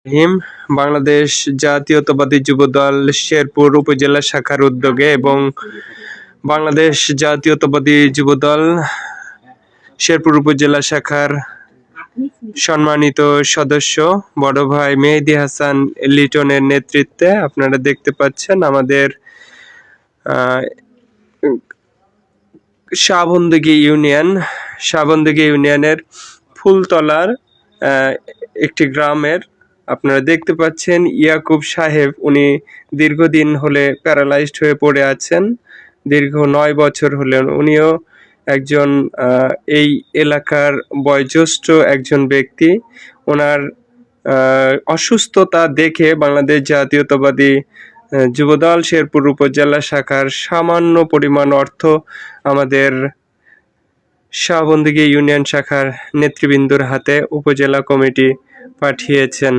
হিম বাংলাদেশ জাতীয়তাবাদী যুবদল শেরপুর উপজেলা শাখার উদ্যোগে এবং বাংলাদেশ জাতীয়তাবাদী যুবদল শেরপুর উপজেলা শাখার সম্মানিত সদস্য বড় ভাই মেহেদী হাসান লিটনের নেতৃত্বে আপনারা দেখতে পাচ্ছেন আমাদের শাহবন্দী ইউনিয়নের ফুলতলার একটি গ্রামের আপনারা দেখতে পাচ্ছেন ইয়াকুব সাহেব। উনি দীর্ঘদিন হলে প্যারালাইজড হয়ে পড়ে আছেন, দীর্ঘ 9 বছর হলেন। উনিও একজন এই এলাকার বয়োজ্যেষ্ঠ একজন ব্যক্তি। ওনার অসুস্থতা দেখে বাংলাদেশ জাতীয়তাবাদী যুবদল শেরপুর উপজেলা শাখার সামান্য পরিমাণ অর্থ আমাদের শাহবন্দী ইউনিয়ন শাখার নেতৃবৃন্দর হাতে উপজেলা কমিটি পাঠিয়েছেন।